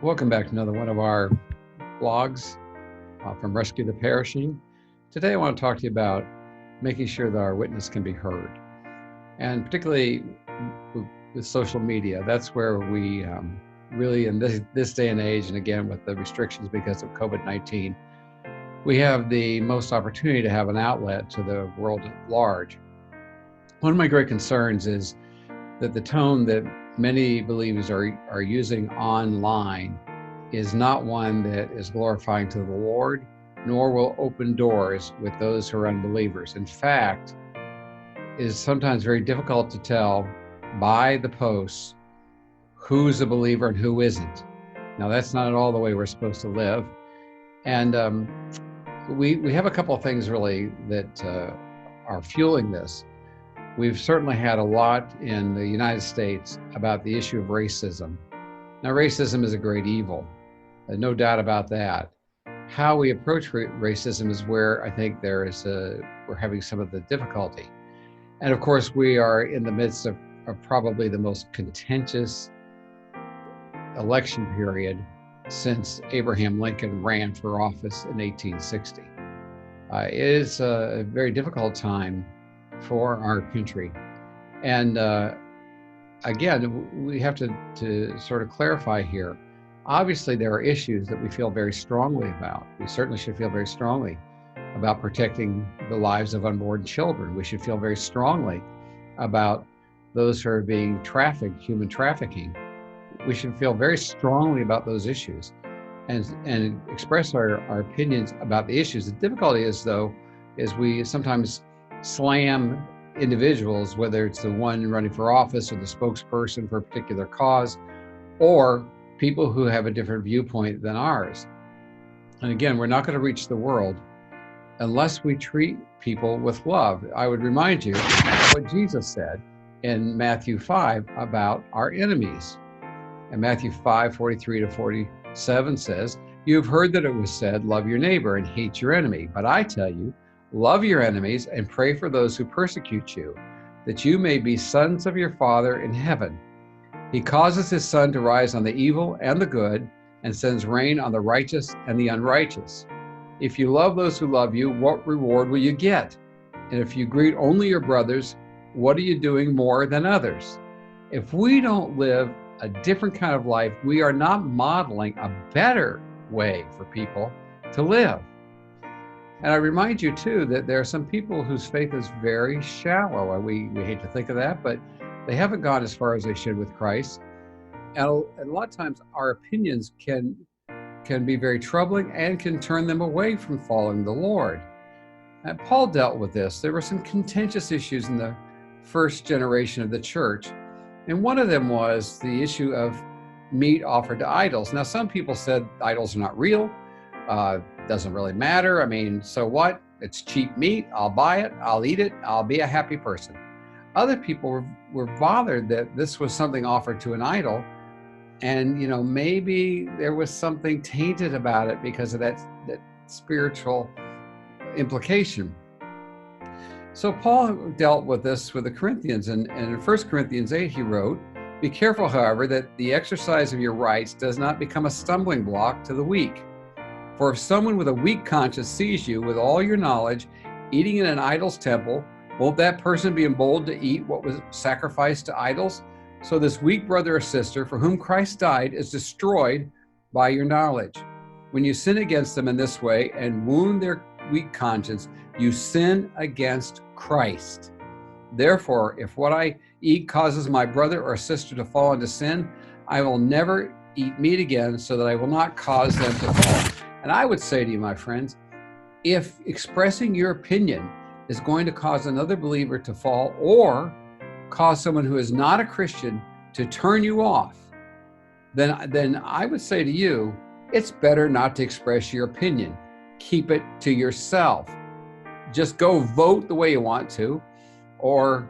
Welcome back to another one of our blogs from Rescue the Perishing. Today I want to talk to you about making sure that our witness can be heard. And particularly with social media, that's where we really, in this day and age, and again with the restrictions because of COVID-19, we have the most opportunity to have an outlet to the world at large. One of my great concerns is that the tone that many believers are using online is not one that is glorifying to the Lord, nor will open doors with those who are unbelievers. In fact, it is sometimes very difficult to tell by the posts who's a believer and who isn't. Now, that's not at all the way we're supposed to live. And we have a couple of things really that are fueling this. We've certainly had a lot in the United States about the issue of racism. Now, racism is a great evil, no doubt about that. How we approach racism is where I think we're having some of the difficulty. And of course, we are in the midst of probably the most contentious election period since Abraham Lincoln ran for office in 1860. It is a very difficult time for our country. And again, we have to sort of clarify here. Obviously, there are issues that we feel very strongly about. We certainly should feel very strongly about protecting the lives of unborn children. We should feel very strongly about those who are being trafficked, human trafficking. We should feel very strongly about those issues and express our opinions about the issues. The difficulty is, though, is we sometimes slam individuals, whether it's the one running for office or the spokesperson for a particular cause, or people who have a different viewpoint than ours. And again, we're not going to reach the world unless we treat people with love. I would remind you what Jesus said in Matthew 5 about our enemies. And Matthew 5:43-47 says, "You've heard that it was said, love your neighbor and hate your enemy. But I tell you, love your enemies and pray for those who persecute you, that you may be sons of your Father in heaven. He causes his sun to rise on the evil and the good, and sends rain on the righteous and the unrighteous. If you love those who love you, what reward will you get? And if you greet only your brothers, what are you doing more than others?" If we don't live a different kind of life, we are not modeling a better way for people to live. And I remind you, too, that there are some people whose faith is very shallow. We hate to think of that, but they haven't gone as far as they should with Christ. And a lot of times our opinions can be very troubling and can turn them away from following the Lord. And Paul dealt with this. There were some contentious issues in the first generation of the church. And one of them was the issue of meat offered to idols. Now, some people said idols are not real. Doesn't really matter. I mean, so what? It's cheap meat. I'll buy it. I'll eat it. I'll be a happy person. Other people were bothered that this was something offered to an idol. And, maybe there was something tainted about it because of that spiritual implication. So Paul dealt with this with the Corinthians. And in 1 Corinthians 8, he wrote, "Be careful, however, that the exercise of your rights does not become a stumbling block to the weak. For if someone with a weak conscience sees you with all your knowledge eating in an idol's temple, won't that person be emboldened to eat what was sacrificed to idols? So this weak brother or sister for whom Christ died is destroyed by your knowledge. When you sin against them in this way and wound their weak conscience, you sin against Christ. Therefore, if what I eat causes my brother or sister to fall into sin, I will never eat meat again so that I will not cause them to fall." And I would say to you, my friends, if expressing your opinion is going to cause another believer to fall or cause someone who is not a Christian to turn you off, then I would say to you, it's better not to express your opinion. Keep it to yourself. Just go vote the way you want to, or,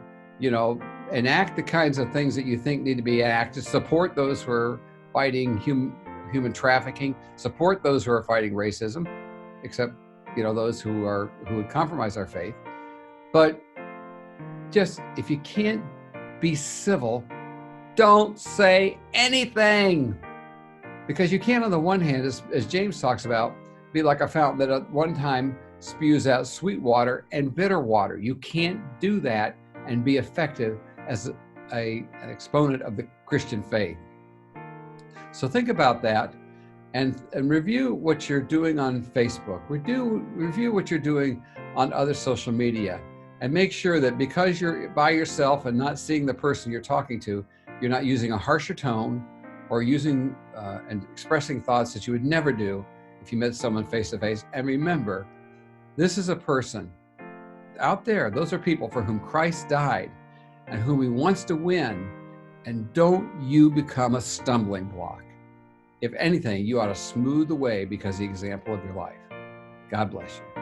enact the kinds of things that you think need to be enacted. Support those who are fighting human trafficking. Support those who are fighting racism, except, those who would compromise our faith. But just, if you can't be civil, don't say anything, Because you can't, on the one hand, as James talks about, be like a fountain that at one time spews out sweet water and bitter water. You can't do that and be effective as an exponent of the Christian faith. So think about that and review what you're doing on Facebook. Review what you're doing on other social media, and make sure that because you're by yourself and not seeing the person you're talking to, you're not using a harsher tone or using and expressing thoughts that you would never do if you met someone face to face. And remember, this is a person out there. Those are people for whom Christ died and whom he wants to win. And don't you become a stumbling block. If anything, you ought to smooth the way because of the example of your life. God bless you.